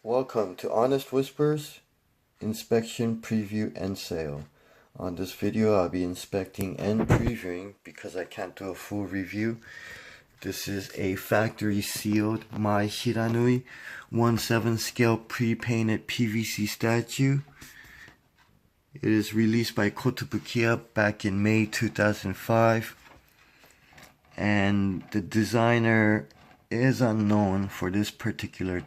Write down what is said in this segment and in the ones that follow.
Welcome to Honest Whispers, Inspection, Preview, and Sale. On this video I'll be inspecting and previewing because I can't do a full review. This is a factory sealed Mai Shiranui 1/7 scale pre-painted PVC statue. It is released by Kotobukiya back in May 2005, and the designer is unknown for this particular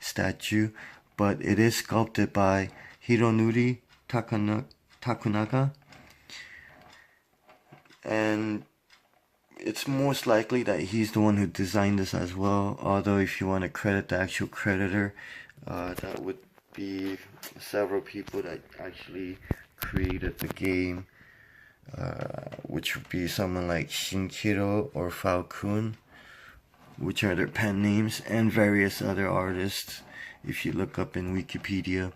statue, but it is sculpted by Hironori Tokunaga, and it's most likely that he's the one who designed this as well, although if you want to credit the actual creditor, that would be several people that actually created the game, which would be someone like Shinkiro or Falcon, which are their pen names, and various other artists if you look up in Wikipedia.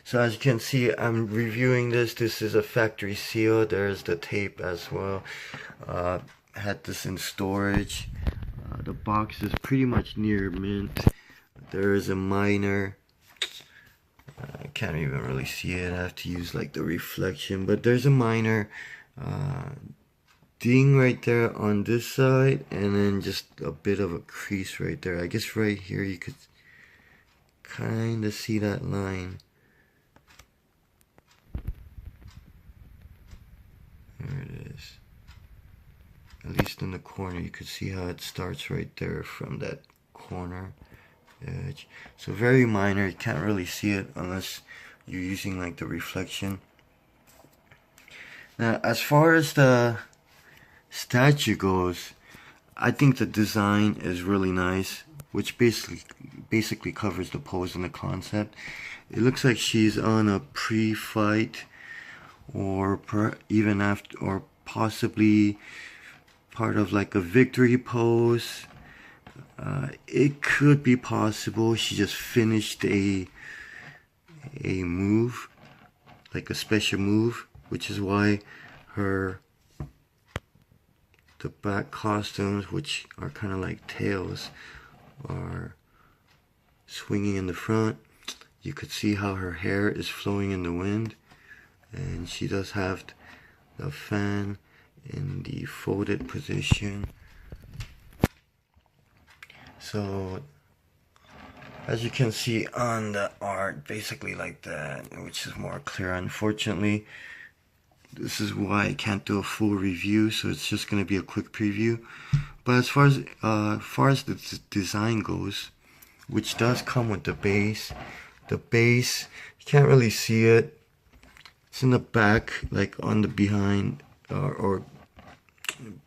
So as you can see, I'm reviewing this. This is a factory seal. There's the tape as well. Had this in storage. The box is pretty much near mint. There is a minor, I can't even really see it. I have to use like the reflection, but there's a minor ding right there on this side, and then just a bit of a crease right there. I guess right here you could kind of see that line. There it is. At least in the corner you could see how it starts right there from that corner edge. So very minor. You can't really see it unless you're using like the reflection. Now as far as the statue goes, I think the design is really nice, which basically covers the pose and the concept. It looks like she's on a pre-fight, or even after, or possibly part of like a victory pose. It could be possible she just finished a move, like a special move, which is why the back costumes, which are kind of like tails, are swinging in the front. You could see how her hair is flowing in the wind, and she does have the fan in the folded position. So as you can see on the art, basically like that, which is more clear. Unfortunately, this is why I can't do a full review, so it's just going to be a quick preview. But as far as the design goes, which does come with the base, you can't really see it. It's in the back, like on the behind, or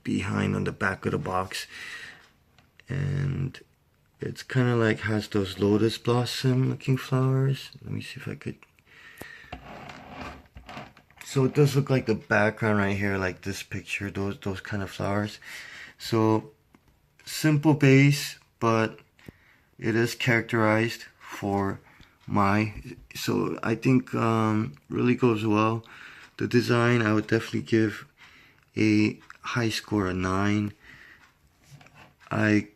behind on the back of the box, and it's kind of like has those lotus blossom looking flowers. Let me see if I could. So it does look like the background right here, like this picture, those kind of flowers. So simple base, but it is characterized for Mai. So I think really goes well. The design, I would definitely give a high score, a 9. I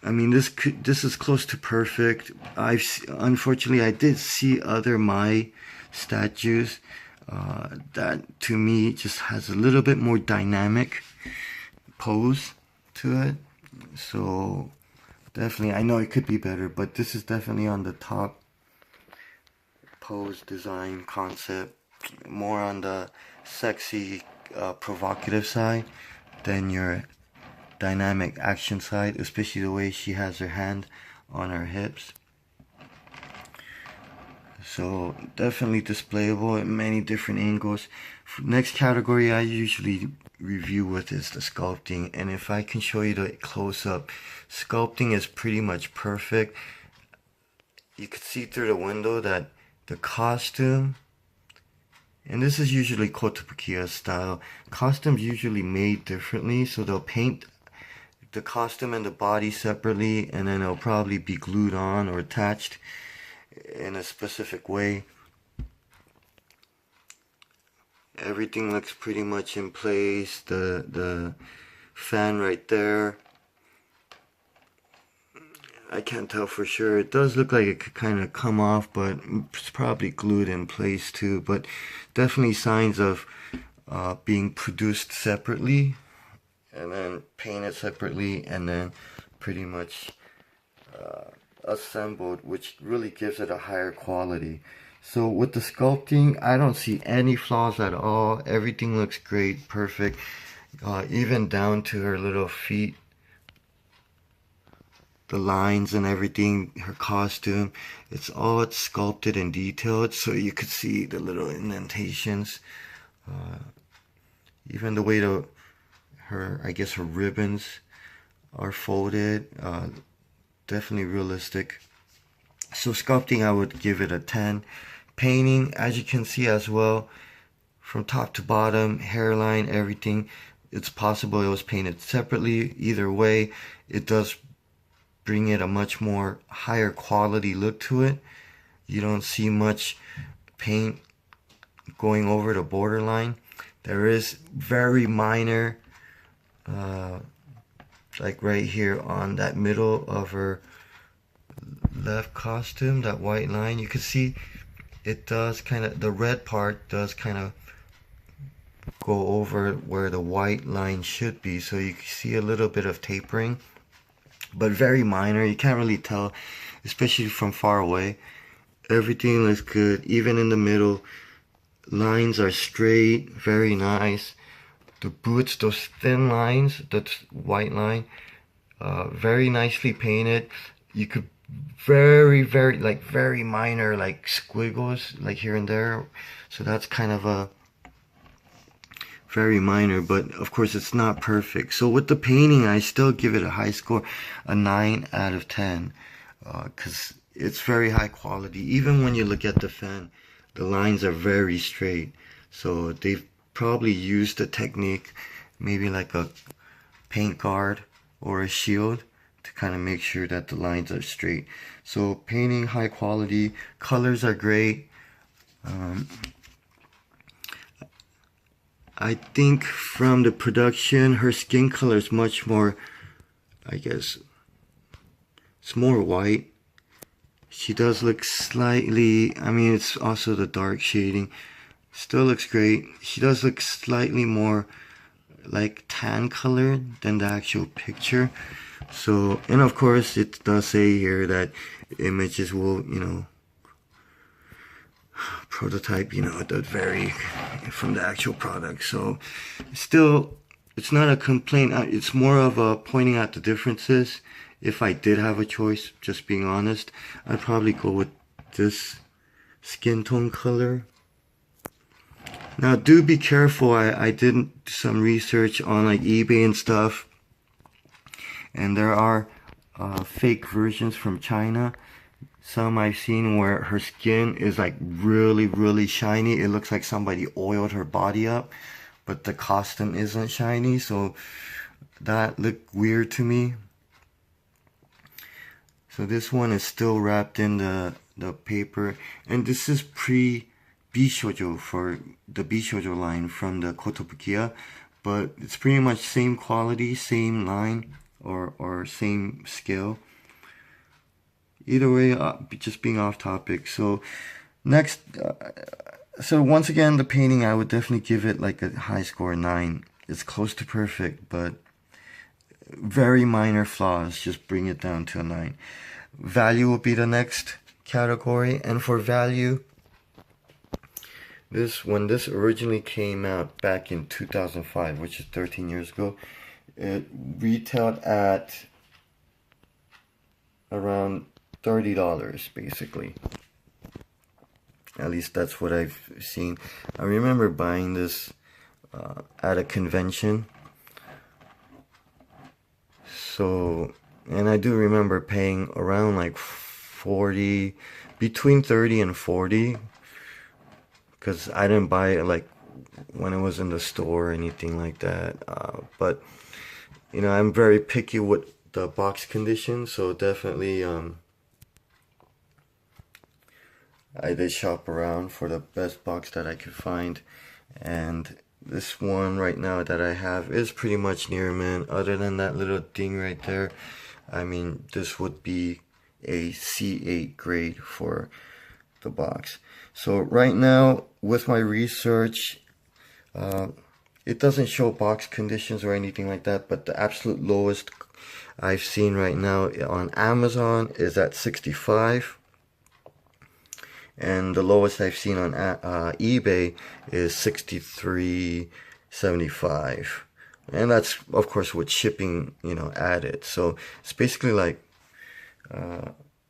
mean, this is close to perfect. Unfortunately I did see other Mai statues that to me just has a little bit more dynamic pose to it. So definitely, I know it could be better, but this is definitely on the top pose, design, concept, more on the sexy, provocative side than your dynamic action side, especially the way she has her hand on her hips. So definitely displayable in many different angles. Next category I usually review with is the sculpting, and if I can show you the close-up, sculpting is pretty much perfect. You could see through the window that the costume, and this is usually Kotobukiya style, costumes usually made differently, so they'll paint the costume and the body separately, and then it'll probably be glued on or attached in a specific way. Everything looks pretty much in place. The fan right there, I can't tell for sure. It does look like it could kind of come off, but it's probably glued in place too. But definitely signs of being produced separately and then painted separately and then pretty much assembled, which really gives it a higher quality. So with the sculpting, I don't see any flaws at all. Everything looks great, perfect, even down to her little feet, the lines and everything, her costume. It's all sculpted and detailed, so you could see the little indentations. Even the way I guess her ribbons are folded, definitely realistic. So sculpting, I would give it a 10. Painting, as you can see as well, from top to bottom, hairline, everything, it's possible it was painted separately. Either way, it does bring it a much more higher quality look to it. You don't see much paint going over the borderline. There is very minor, like right here on that middle of her left costume, that white line, you can see it does kind of, the red part does kind of go over where the white line should be, so you can see a little bit of tapering, but very minor. You can't really tell, especially from far away. Everything looks good, even in the middle. Lines are straight, very nice. The boots, those thin lines, that white line, very nicely painted. You could very minor like squiggles like here and there, so that's kind of a very minor, but of course it's not perfect. So with the painting, I still give it a high score, a 9 out of 10, because it's very high quality. Even when you look at the fan, the lines are very straight, so they've probably used a technique, maybe like a paint guard or a shield, to kind of make sure that the lines are straight. So painting, high quality, colors are great. I think from the production, her skin color is much more, I guess, it's more white. She does look slightly, I mean, it's also the dark shading. Still looks great. She does look slightly more like tan colored than the actual picture. So, and of course it does say here that images will, prototype, that vary from the actual product. So still, it's not a complaint. It's more of a pointing out the differences. If I did have a choice, just being honest, I'd probably go with this skin tone color. Now do be careful. I did some research on like eBay and stuff, and there are fake versions from China. Some I've seen where her skin is like really shiny. It looks like somebody oiled her body up, but the costume isn't shiny, so that looked weird to me. So this one is still wrapped in the paper, and this is pre-Bishoujo for the Bishoujo line from the Kotobukiya, but it's pretty much same quality, same line, or same scale. Either way, just being off topic. So next, so once again, the painting, I would definitely give it like a high score, 9. It's close to perfect, but very minor flaws just bring it down to a 9. Value will be the next category, and for value, when this originally came out back in 2005, which is 13 years ago, it retailed at around $30 basically. At least that's what I've seen. I remember buying this at a convention. So, and I do remember paying around like 40, between 30 and 40, because I didn't buy it like when it was in the store or anything like that. But I'm very picky with the box condition, so definitely I did shop around for the best box that I could find, and this one right now that I have is pretty much near mint. Other than that little ding right there, I mean, this would be a C8 grade for the box. So right now, with my research, it doesn't show box conditions or anything like that, but the absolute lowest I've seen right now on Amazon is at 65, and the lowest I've seen on eBay is 63.75, and that's of course with shipping, you know, added. So it's basically like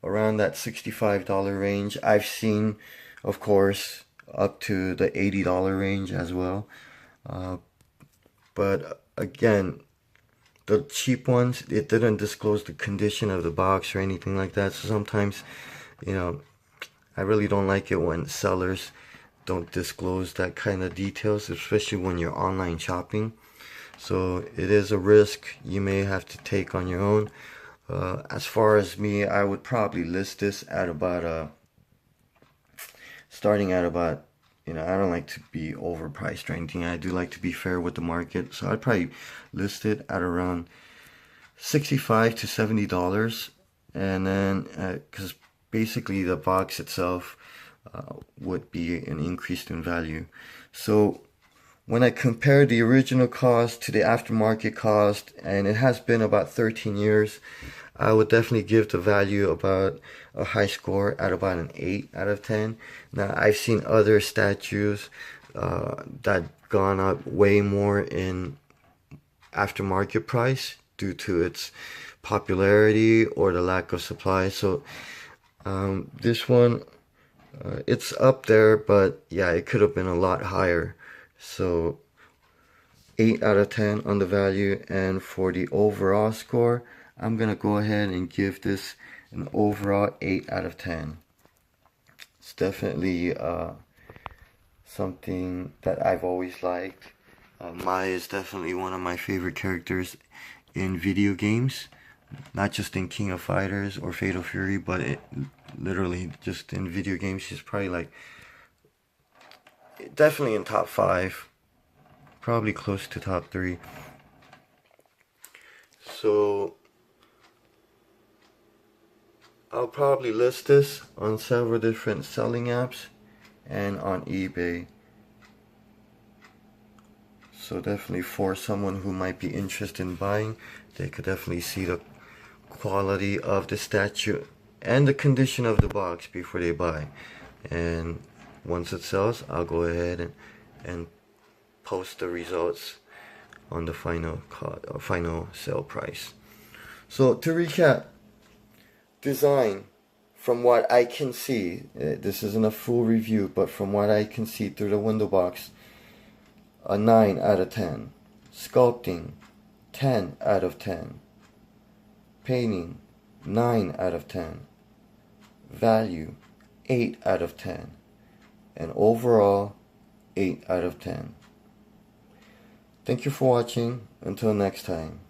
around that $65 range. I've seen, of course, up to the $80 range as well. But again, the cheap ones, it didn't disclose the condition of the box or anything like that. So sometimes, you know, I really don't like it when sellers don't disclose that kind of details, especially when you're online shopping. So it is a risk you may have to take on your own. As far as me, I would probably list this at about starting at about, you know, I don't like to be overpriced or anything. I do like to be fair with the market, so I'd probably list it at around $65 to $70, and then because basically the box itself would be an increase in value. So when I compare the original cost to the aftermarket cost, and it has been about 13 years, I would definitely give the value about a high score at about an 8 out of 10. Now, I've seen other statues that gone up way more in aftermarket price due to its popularity or the lack of supply. So this one, it's up there, but yeah, it could have been a lot higher. So 8 out of 10 on the value, and for the overall score, I'm gonna go ahead and give this an overall 8 out of 10. It's definitely something that I've always liked. Mai is definitely one of my favorite characters in video games, not just in King of Fighters or Fatal Fury, but literally just in video games. She's probably like definitely in top 5, probably close to top 3. So I'll probably list this on several different selling apps and on eBay. So definitely for someone who might be interested in buying, they could definitely see the quality of the statue and the condition of the box before they buy. And once it sells, I'll go ahead and post the results on the final sale price. So to recap, design, from what I can see, this isn't a full review, but from what I can see through the window box, a 9 out of 10. Sculpting, 10 out of 10. Painting, 9 out of 10. Value, 8 out of 10. And overall, 8 out of 10. Thank you for watching. Until next time.